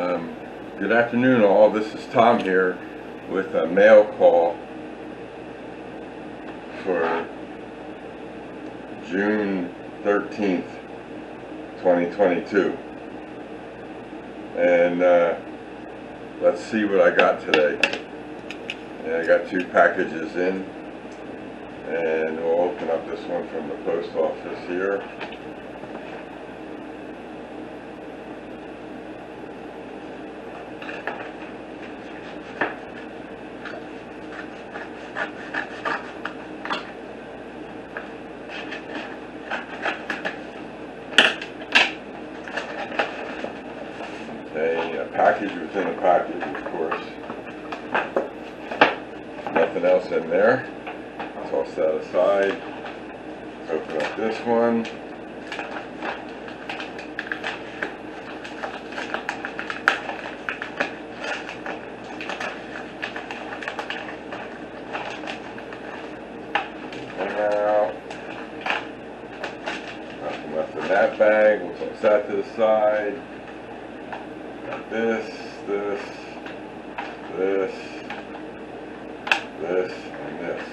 Good afternoon all, this is Tom here with a mail call for June 13th, 2022. And let's see what I got today. And I got two packages in, and we'll open up this one from the post office here. A package within a package, of course. Nothing else in there. Toss that aside. Let's open up this one. Now, nothing left in that bag. We'll toss that to the side. This, and this.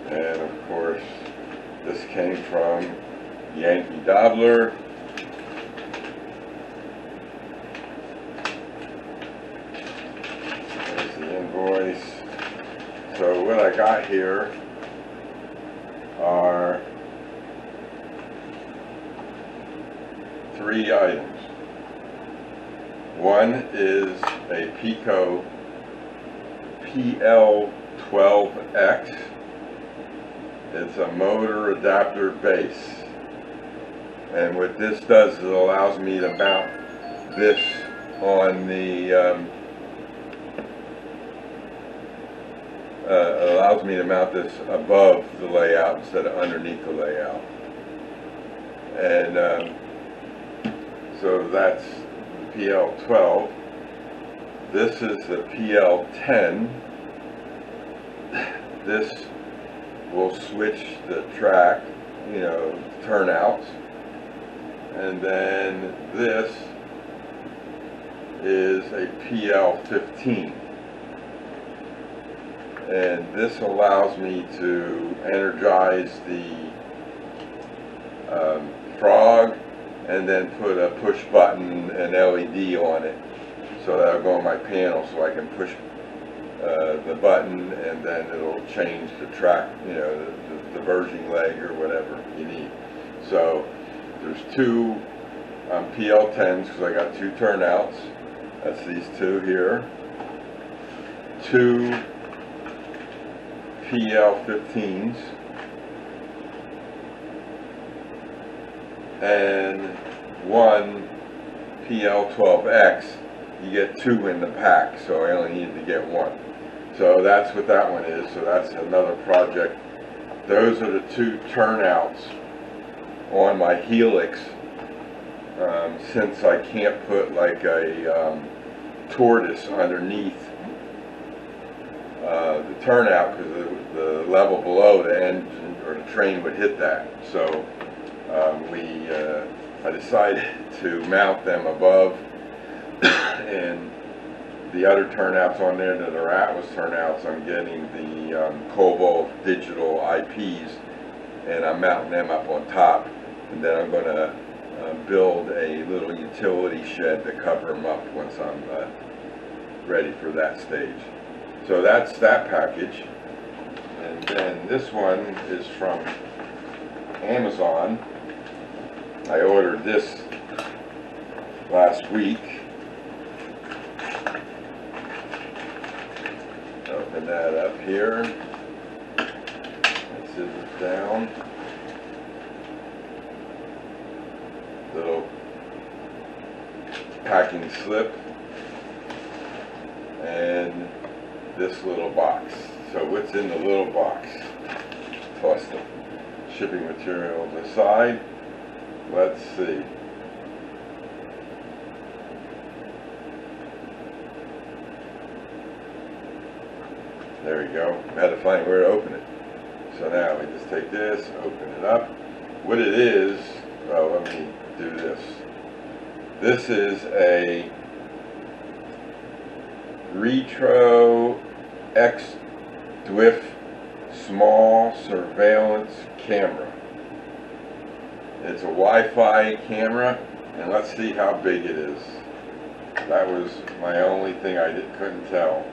And of course, this came from Yankee Dabbler. There's the invoice. So what I got here are 3 items. One is a Pico PL12X. It's a motor adapter base, and what this does is it allows me to mount this on the allows me to mount this above the layout instead of underneath the layout. And so that's PL12. This is the PL10. This will switch the track, turnouts. And then this is a PL15. And this allows me to energize the Frog and then put a push button and LED on it, so that'll go on my panel, so I can push the button and then it'll change the track, the verging leg or whatever you need. So there's 2 PL10s because I got 2 turnouts. That's these 2 here. 2 PL15s. And 1 PL12X. You get 2 in the pack, so I only needed to get 1. So that's what that one is. So that's another project. Those are the 2 turnouts on my Helix. Since I can't put like a tortoise underneath the turnout, because the level below the engine or the train would hit that. So I decided to mount them above, and the other turnouts on there that are Atlas turnouts, I'm getting the Cobalt digital IPs, and I'm mounting them up on top, and then I'm going to build a little utility shed to cover them up once I'm ready for that stage. So that's that package. And then this one is from Amazon. I ordered this last week. Open that up here. And scissors down. Little packing slip. And this little box. So what's in the little box? Toss the shipping materials aside. Let's see. There we go. I had to find where to open it. So now we just take this, open it up. What it is, well, let me do this. This is a Retro X Dwif small surveillance camera. It's a Wi-Fi camera, and let's see how big it is. That was my only thing I couldn't tell.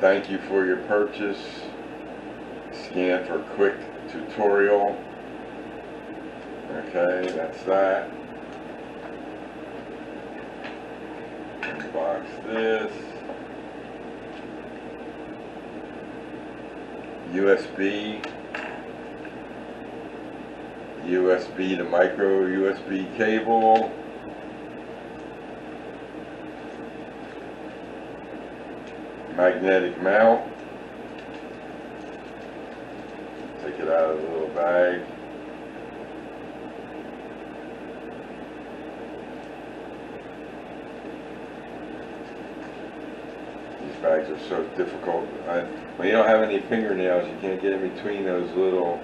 Thank you for your purchase. Scan for quick tutorial. Okay, that's that. Unbox this. USB to micro USB cable. Magnetic mount. Take it out of the little bag. These bags are so difficult. When you don't have any fingernails, you can't get in between those little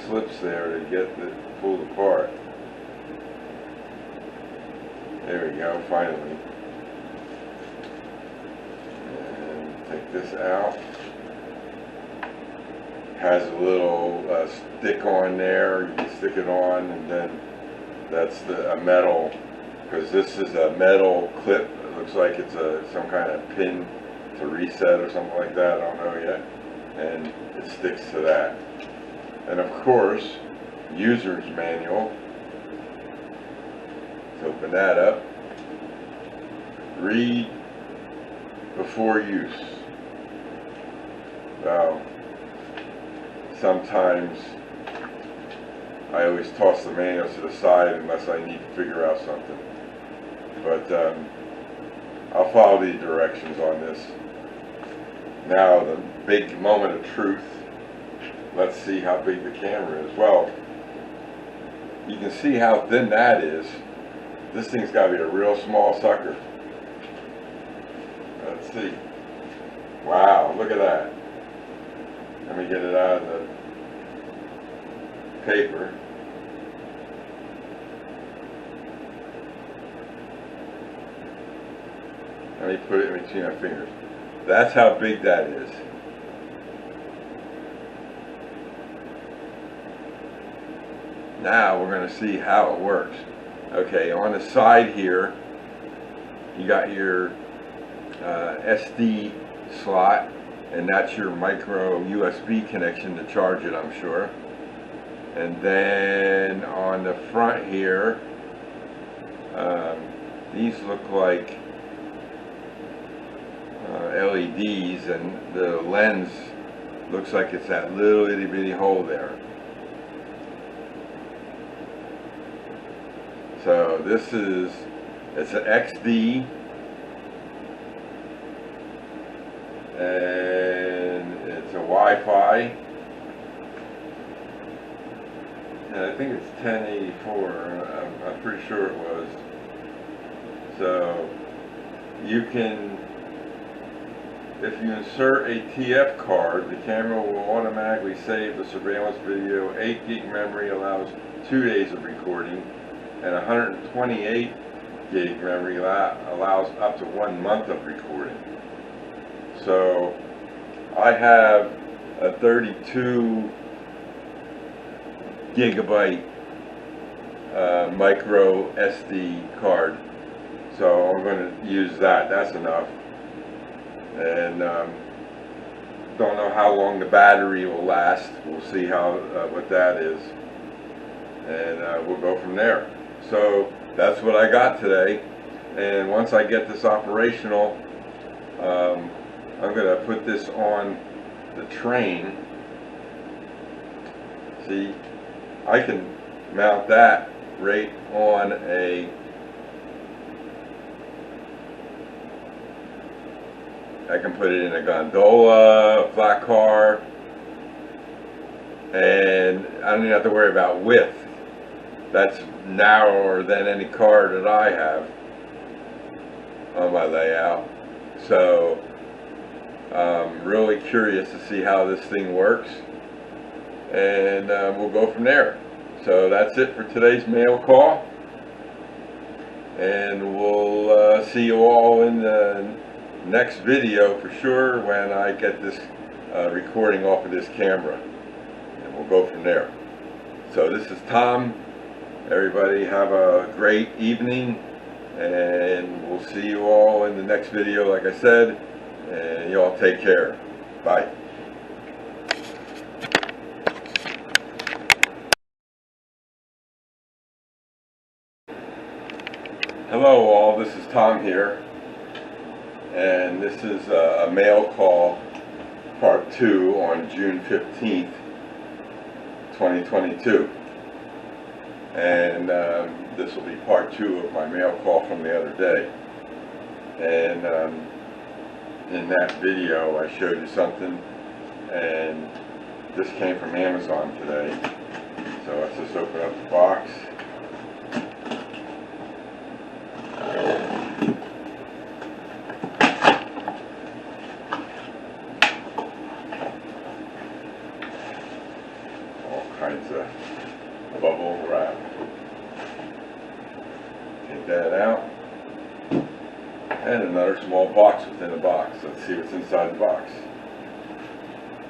slips there to get it pulled apart. There we go, finally. Take this out. Has a little stick on there. You can stick it on, and then that's a metal, because this is a metal clip. It looks like it's some kind of pin to reset or something like that. I don't know yet. And it sticks to that. And of course, user's manual. Let's open that up. Read before use. Now, sometimes I always toss the manuals to the side unless I need to figure out something. But I'll follow the directions on this. Now, the big moment of truth. Let's see how big the camera is. Well, you can see how thin that is. This thing's got to be a real small sucker. Let's see. Wow, look at that. Let me get it out of the paper. Let me put it in between my fingers. That's how big that is. Now we're going to see how it works. Okay, on the side here, you got your SD slot, and that's your micro USB connection to charge it, I'm sure. And then on the front here, these look like LEDs, and the lens looks like it's that little itty bitty hole there. So this is, it's an XD, and it's a Wi-Fi, and I think it's 1084, I'm pretty sure it was. So you can, if you insert a TF card, the camera will automatically save the surveillance video. 8 gig memory allows 2 days of recording, and 128 gig memory allows up to 1 month of recording. So I have a 32 gigabyte micro SD card, so I'm going to use that. That's enough. And don't know how long the battery will last. We'll see how what that is, and we'll go from there. So that's what I got today, and once I get this operational, I'm going to put this on the train. See, I can mount that right on I can put it in a gondola, a flat car, and I don't even have to worry about width. That's narrower than any car that I have on my layout. So I'm really curious to see how this thing works, and we'll go from there. So that's it for today's mail call. and we'll see you all in the next video for sure when I get this recording off of this camera, and we'll go from there. So this is Tom. Everybody have a great evening, and we'll see you all in the next video, like I said, and you all take care. Bye. Hello all, this is Tom here, and this is a mail call part 2 on June 15th, 2022. And this will be part 2 of my mail call from the other day. And in that video I showed you something, and this came from Amazon today. So let's just open up the box. Kinds of bubble wrap. Take that out. And another small box within the box. Let's see what's inside the box.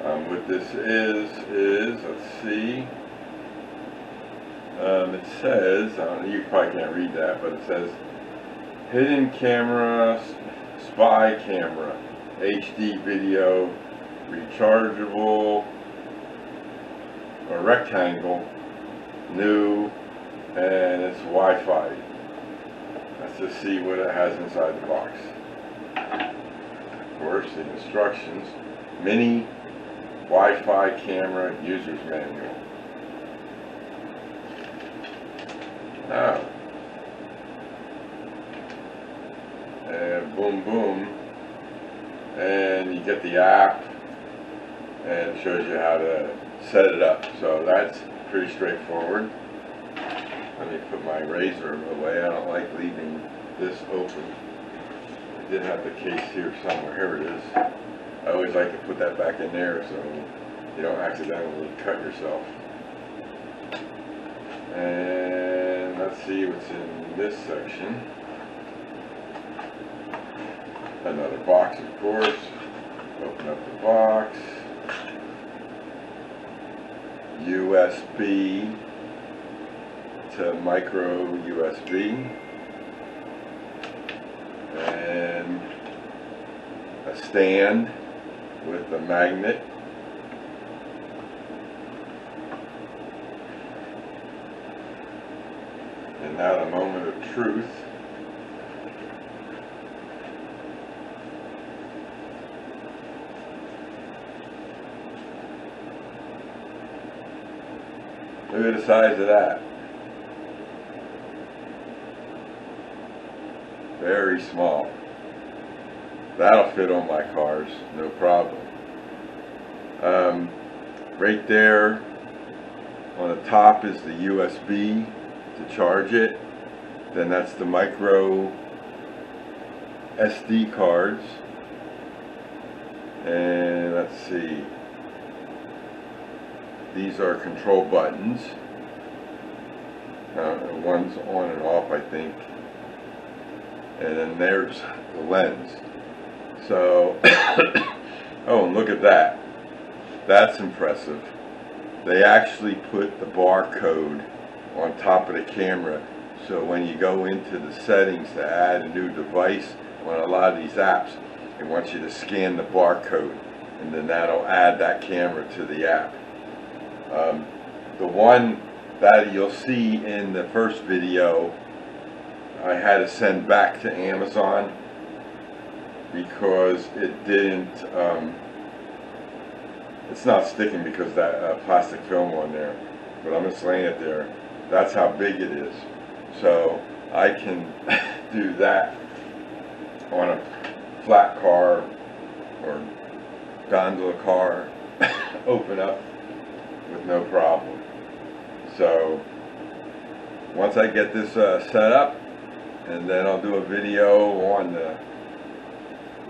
What this is, let's see. It says, you probably can't read that, but it says hidden camera, spy camera, HD video, rechargeable, a rectangle, new, and it's Wi-Fi. Let's just see what it has inside the box. Of course, the instructions, mini Wi-Fi camera user's manual. Now, and boom boom, and you get the app, and it shows you how to set it up. So that's pretty straightforward. Let me put my razor away. I don't like leaving this open. I did have the case here somewhere. Here it is. I always like to put that back in there so you don't accidentally cut yourself. And let's see what's in this section. Another box, of course. Open up the box. USB to micro USB, and a stand with a magnet, and now a moment of truth. Look at the size of that. Very small. That'll fit on my cars, no problem. Right there on the top is the USB to charge it. Then that's the micro SD cards. And let's see. These are control buttons. One's on and off, I think. And then there's the lens. So, oh, and look at that. That's impressive. They actually put the barcode on top of the camera. So when you go into the settings to add a new device on a lot of these apps, it wants you to scan the barcode, and then that'll add that camera to the app. The one that you'll see in the first video, I had to send back to Amazon because it didn't, it's not sticking because that plastic film on there, but I'm just laying it there. That's how big it is. So I can do that on a flat car or gondola car, open up with no problem. So once I get this set up, and then I'll do a video on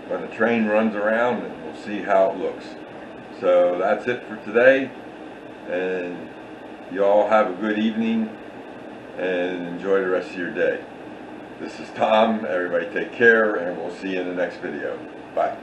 when the train runs around, and we'll see how it looks. So that's it for today, and you all have a good evening and enjoy the rest of your day. This is Tom. Everybody take care, and we'll see you in the next video. Bye.